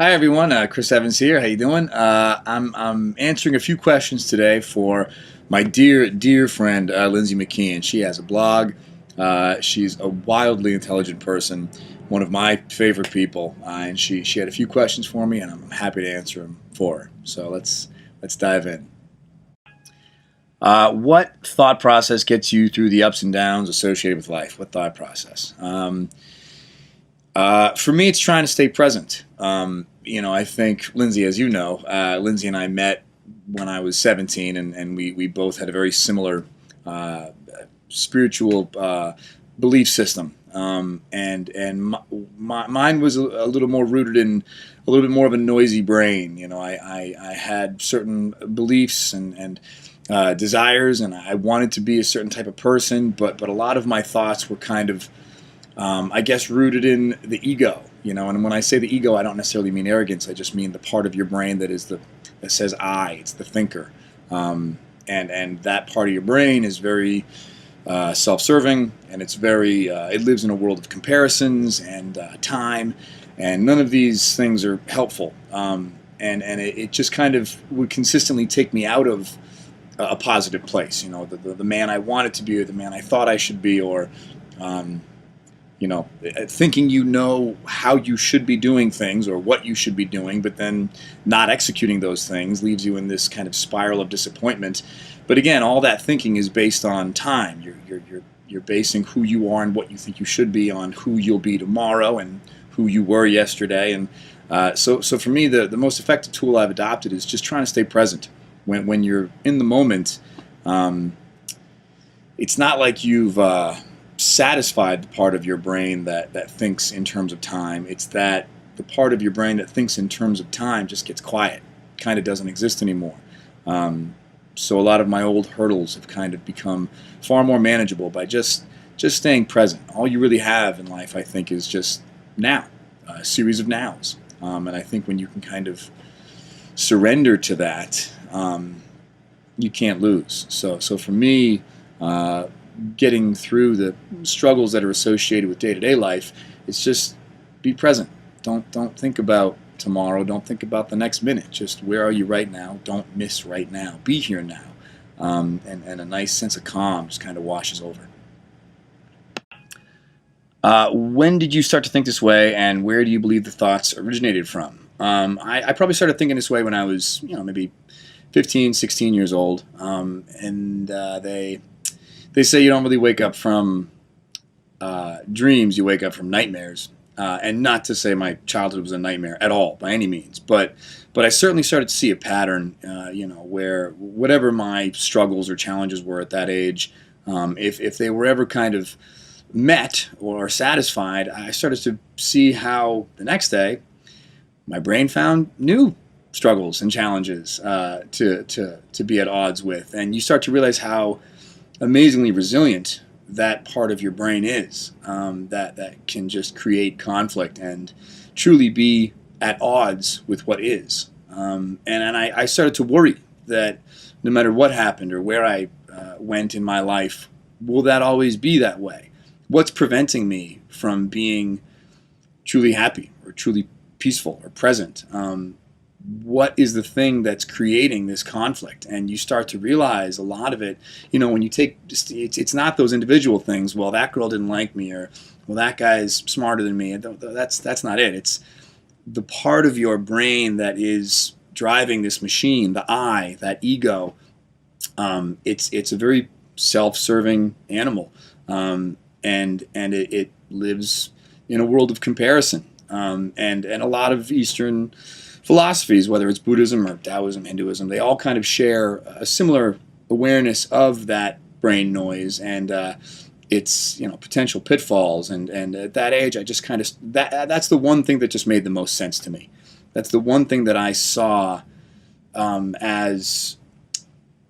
Hi everyone, Chris Evans here. How you doing? I'm answering a few questions today for my dear friend Lindsay McKeon. She has a blog. She's a wildly intelligent person, one of my favorite people, and she had a few questions for me, and I'm happy to answer them for her. So let's dive in. What thought process gets you through the ups and downs associated with life? What thought process? For me, it's trying to stay present. I think Lindsay, as you know, Lindsay and I met when I was 17, and we both had a very similar uh, spiritual belief system. And mine was a little more rooted in a little bit more of a noisy brain. I had certain beliefs and desires, and I wanted to be a certain type of person, but a lot of my thoughts were kind of I guess rooted in the ego, and when I say the ego, I don't necessarily mean arrogance. I just mean the part of your brain that says I. It's the thinker, and that part of your brain is very self-serving, and it lives in a world of comparisons and time, and none of these things are helpful. And it just kind of would consistently take me out of a positive place. The man I wanted to be, or the man I thought I should be, or um, thinking how you should be doing things or what you should be doing, but then not executing those things leaves you in this kind of spiral of disappointment. But again, all that thinking is based on time. You're basing who you are and what you think you should be on who you'll be tomorrow and who you were yesterday. And so for me, the most effective tool I've adopted is just trying to stay present. When you're in the moment, it's not like you've satisfied the part of your brain that thinks in terms of time. It's that the part of your brain that thinks in terms of time just gets quiet, kind of doesn't exist anymore. So a lot of my old hurdles have kind of become far more manageable by just staying present. All you really have in life, I think, is just now, a series of nows. And I think when you can kind of surrender to that, you can't lose. So for me, getting through the struggles that are associated with day-to-day life, it's just be present. Don't think about tomorrow. Don't think about the next minute. Just where are you right now? Don't miss right now. Be here now. And a nice sense of calm just kind of washes over. When did you start to think this way, and where do you believe the thoughts originated from? I probably started thinking this way when I was, maybe 15, 16 years old. They say you don't really wake up from dreams, you wake up from nightmares. And not to say my childhood was a nightmare at all, by any means, but I certainly started to see a pattern, where whatever my struggles or challenges were at that age, if they were ever kind of met or satisfied, I started to see how the next day my brain found new struggles and challenges to be at odds with, and you start to realize how amazingly resilient that part of your brain is, that can just create conflict and truly be at odds with what is. And I started to worry that no matter what happened or where I went in my life, will that always be that way? What's preventing me from being truly happy or truly peaceful or present? What is the thing that's creating this conflict? And you start to realize a lot of it, when you take, it's not those individual things. Well, that girl didn't like me, or well, that guy's smarter than me. That's not it. It's the part of your brain that is driving this machine, the I, that ego. It's a very self-serving animal, and it lives in a world of comparison, and a lot of Eastern philosophies, whether it's Buddhism or Taoism, Hinduism, they all kind of share a similar awareness of that brain noise and its potential pitfalls. And at that age, I just kind of that's the one thing that just made the most sense to me. That's the one thing that I saw as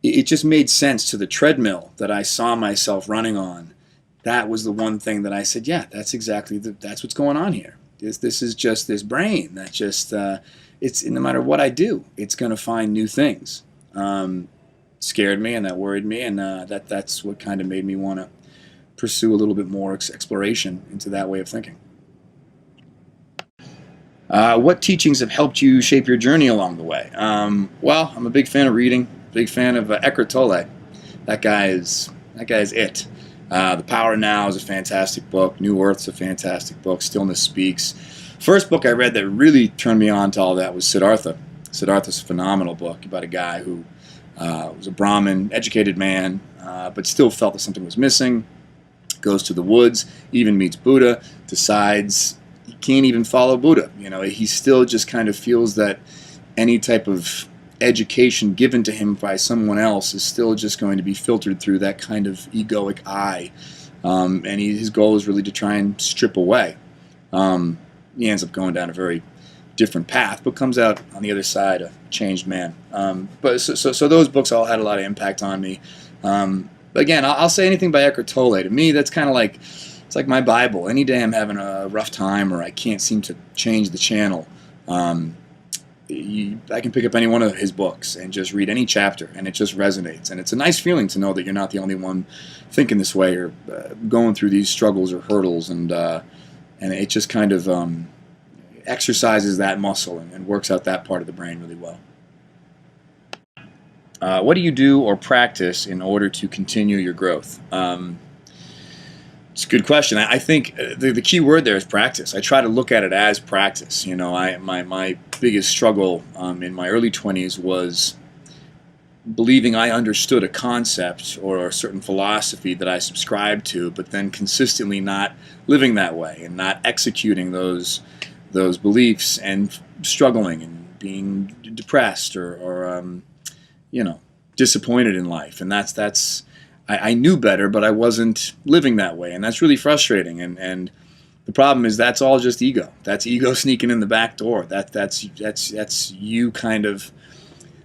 it just made sense to the treadmill that I saw myself running on. That was the one thing that I said, yeah, that's exactly that's what's going on here. This is just this brain that just it's no matter what I do, it's going to find new things. Scared me, and that worried me, and that's what kind of made me want to pursue a little bit more exploration into that way of thinking. What teachings have helped you shape your journey along the way? Well, I'm a big fan of reading. Big fan of Eckhart Tolle. That guy is it. The Power Now is a fantastic book. New Earth's a fantastic book. Stillness Speaks. First book I read that really turned me on to all that was Siddhartha. Siddhartha's a phenomenal book about a guy who was a Brahmin, educated man, but still felt that something was missing. Goes to the woods, even meets Buddha, decides he can't even follow Buddha. He still just kind of feels that any type of education given to him by someone else is still just going to be filtered through that kind of egoic eye. And his goal is really to try and strip away. He ends up going down a very different path, but comes out on the other side a changed man. But so those books all had a lot of impact on me. Again, I'll say anything by Eckhart Tolle. To me, that's kind of like, it's like my Bible. Any day I'm having a rough time or I can't seem to change the channel, I can pick up any one of his books and just read any chapter, and it just resonates. And it's a nice feeling to know that you're not the only one thinking this way or going through these struggles or hurdles, and it just kind of exercises that muscle and works out that part of the brain really well. What do you do or practice in order to continue your growth? It's a good question. I think the key word there is practice. I try to look at it as practice. My biggest struggle in my early 20s was believing I understood a concept or a certain philosophy that I subscribed to, but then consistently not living that way and not executing those beliefs and struggling and being depressed or disappointed in life. And I knew better, but I wasn't living that way, and that's really frustrating. And the problem is that's all just ego. That's ego sneaking in the back door. That's you kind of,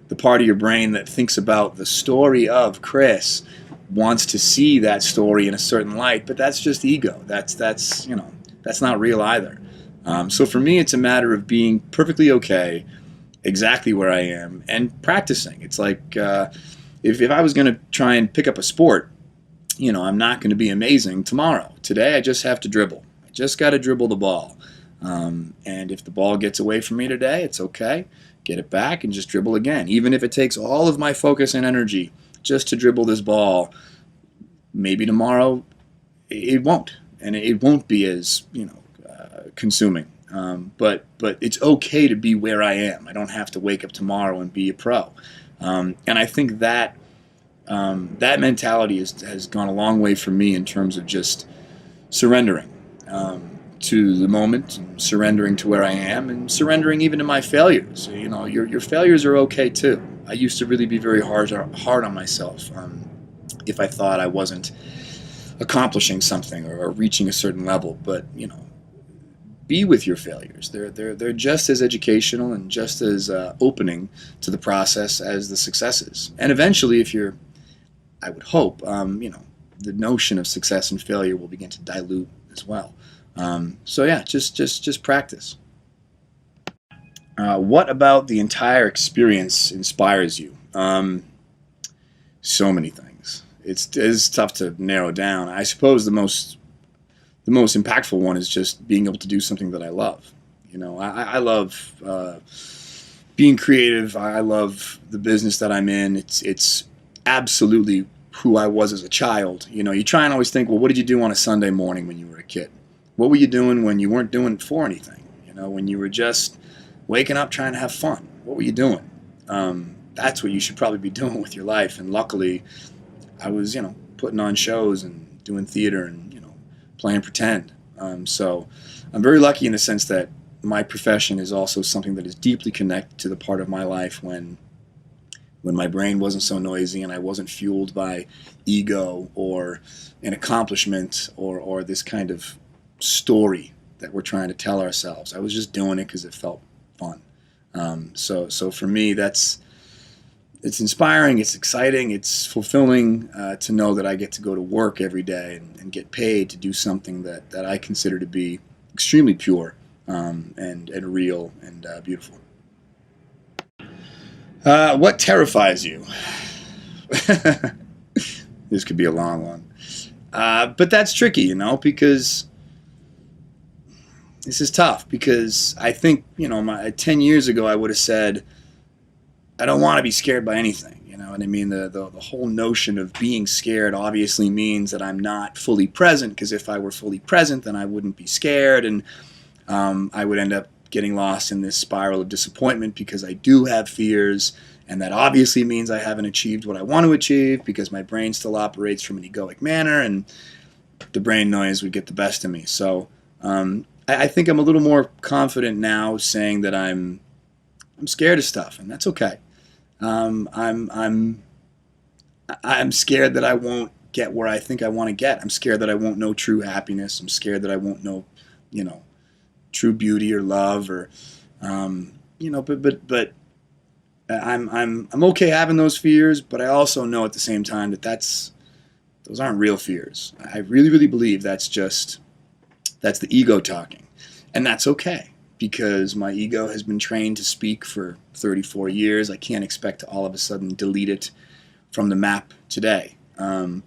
the part of your brain that thinks about the story of Chris wants to see that story in a certain light, but that's just ego. That's not real either. So for me, it's a matter of being perfectly okay, exactly where I am, and practicing. It's like if I was going to try and pick up a sport, I'm not going to be amazing tomorrow. Today, I just have to dribble. I just got to dribble the ball. And if the ball gets away from me today, it's okay. Get it back and just dribble again. Even if it takes all of my focus and energy just to dribble this ball, maybe tomorrow it won't. And it won't be as, consuming. But it's okay to be where I am. I don't have to wake up tomorrow and be a pro. And I think that mentality has gone a long way for me in terms of just surrendering to the moment, and surrendering to where I am, and surrendering even to my failures. Your failures are okay too. I used to really be very hard on myself if I thought I wasn't accomplishing something or reaching a certain level. But be with your failures. They're just as educational and just as opening to the process as the successes. And eventually, I would hope, the notion of success and failure will begin to dilute as well. So yeah, just practice. What about the entire experience inspires you? So many things. It's tough to narrow down. I suppose the most impactful one is just being able to do something that I love. I love being creative. I love the business that I'm in. It's absolutely who I was as a child. You try and always think, well, what did you do on a Sunday morning when you were a kid? What were you doing when you weren't doing it for anything? When you were just waking up trying to have fun? What were you doing? That's what you should probably be doing with your life. And luckily, I was, putting on shows and doing theater and, playing pretend. So I'm very lucky in the sense that my profession is also something that is deeply connected to the part of my life when my brain wasn't so noisy and I wasn't fueled by ego or an accomplishment or this kind of story that we're trying to tell ourselves. I was just doing it because it felt fun. So for me, it's inspiring, it's exciting, it's fulfilling to know that I get to go to work every day and get paid to do something that I consider to be extremely pure and real and beautiful. What terrifies you? This could be a long one. But that's tricky, because this is tough because I think, 10 years ago I would have said, I don't want to be scared by anything. You know what I mean? The whole notion of being scared obviously means that I'm not fully present, because if I were fully present, then I wouldn't be scared, and I would end up getting lost in this spiral of disappointment because I do have fears, and that obviously means I haven't achieved what I want to achieve because my brain still operates from an egoic manner, and the brain noise would get the best of me. So I think I'm a little more confident now saying that I'm scared of stuff, and that's okay. I'm scared that I won't get where I think I want to get. I'm scared that I won't know true happiness. I'm scared that I won't know, true beauty or love, or but I'm okay having those fears, but I also know at the same time that those aren't real fears. I really believe that's the ego talking, and that's okay, because my ego has been trained to speak for 34 years. I can't expect to all of a sudden delete it from the map today. All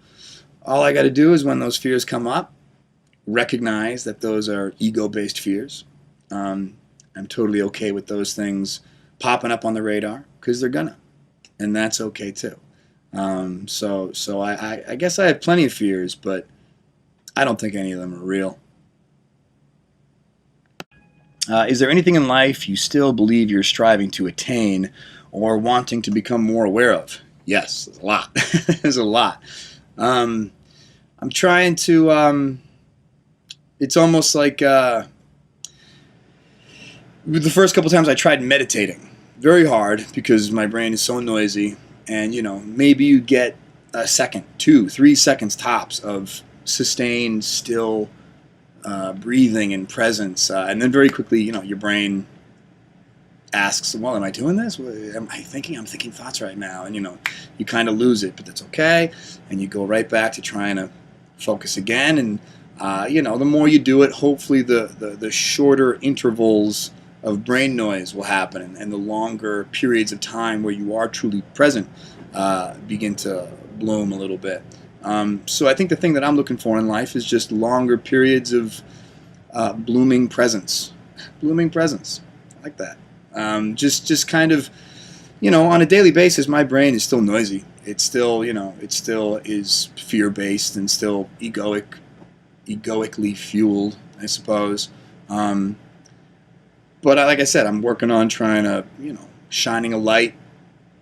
I got to do is, when those fears come up, recognize that those are ego-based fears. I'm totally okay with those things popping up on the radar, because they're gonna, and that's okay too. So I guess I have plenty of fears, but I don't think any of them are real. Is there anything in life you still believe you're striving to attain or wanting to become more aware of? Yes, there's a lot. There's a lot. I'm trying to, it's almost like the first couple times I tried meditating very hard because my brain is so noisy, and maybe you get a second, 2, 3 seconds tops of sustained, still breathing and presence, and then very quickly, your brain asks, well, am I doing this? Am I thinking? I'm thinking thoughts right now, and you kind of lose it, but that's okay, and you go right back to trying to focus again, and the more you do it, hopefully the shorter intervals of brain noise will happen, and the longer periods of time where you are truly present begin to bloom a little bit. So I think the thing that I'm looking for in life is just longer periods of blooming presence. Blooming presence. I like that. Just kind of, on a daily basis, my brain is still noisy. It's still, it still is fear-based and still egoically fueled, I suppose. But like I said, I'm working on trying to, shining a light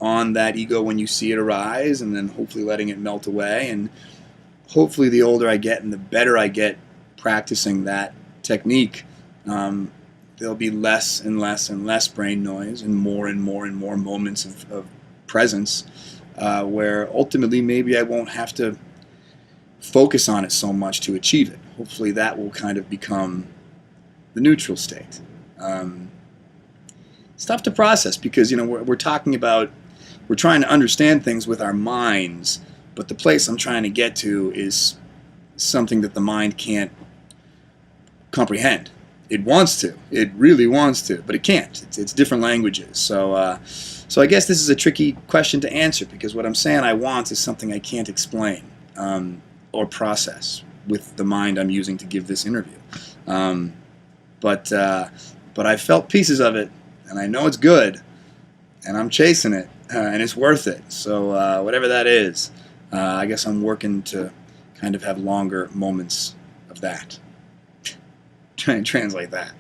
on that ego when you see it arise, and then hopefully letting it melt away. And hopefully the older I get and the better I get practicing that technique, there'll be less and less and less brain noise, and more moments of presence, where ultimately maybe I won't have to focus on it so much to achieve it. Hopefully that will kind of become the neutral state. It's tough to process because, we're talking about, we're trying to understand things with our minds, but the place I'm trying to get to is something that the mind can't comprehend. It wants to. It really wants to, but it can't. It's different languages. So I guess this is a tricky question to answer, because what I'm saying I want is something I can't explain or process with the mind I'm using to give this interview. But I felt pieces of it, and I know it's good, and I'm chasing it, and it's worth it. So whatever that is, I guess I'm working to kind of have longer moments of that. Try and translate that.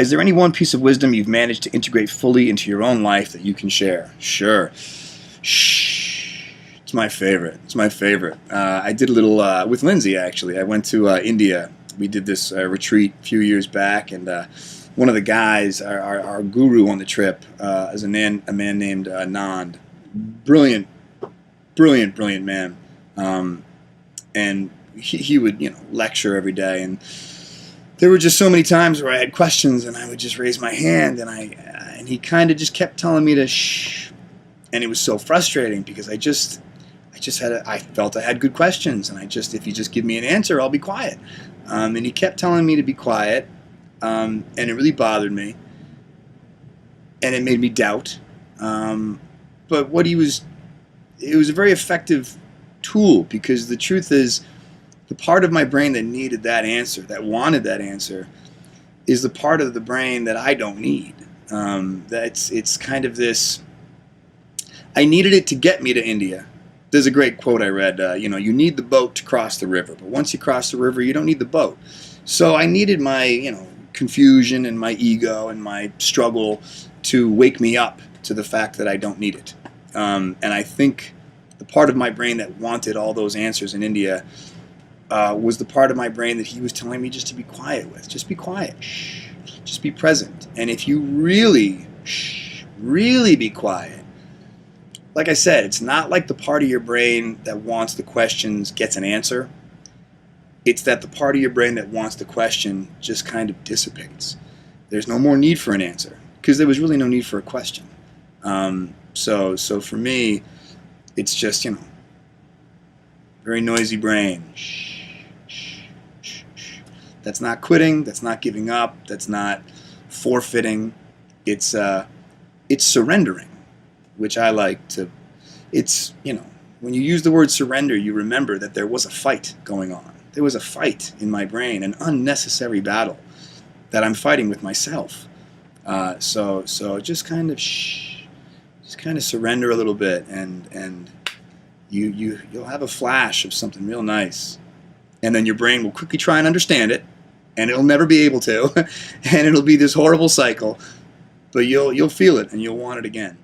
Is there any one piece of wisdom you've managed to integrate fully into your own life that you can share? Sure. Shh. It's my favorite. It's my favorite. I did a little with Lindsay, actually. I went to India. We did this retreat a few years back, and one of the guys, our guru on the trip, is a man named Nand. Brilliant man. And he would, lecture every day, and there were just so many times where I had questions, and I would just raise my hand, and he kind of just kept telling me to shh, and it was so frustrating because I felt I had good questions, and if you just give me an answer, I'll be quiet. And he kept telling me to be quiet, and it really bothered me, and it made me doubt. But it was a very effective tool, because the truth is, the part of my brain that needed that answer, that wanted that answer, is the part of the brain that I don't need. It's kind of this. I needed it to get me to India. There's a great quote I read. You need the boat to cross the river, but once you cross the river, you don't need the boat. So I needed my confusion and my ego and my struggle to wake me up to the fact that I don't need it. And I think the part of my brain that wanted all those answers in India was the part of my brain that he was telling me just to be quiet with. Just be quiet. Shh. Just be present. And if you really be quiet, like I said, it's not like the part of your brain that wants the questions gets an answer. It's that the part of your brain that wants the question just kind of dissipates. There's no more need for an answer because there was really no need for a question. So for me, it's just, very noisy brain. That's not quitting. That's not giving up. That's not forfeiting. It's surrendering, which I like to. It's, when you use the word surrender, you remember that there was a fight going on. There was a fight in my brain, an unnecessary battle that I'm fighting with myself. So just kind of surrender a little bit, and you'll have a flash of something real nice, and then your brain will quickly try and understand it, and it'll never be able to, and it'll be this horrible cycle, but you'll feel it and you'll want it again.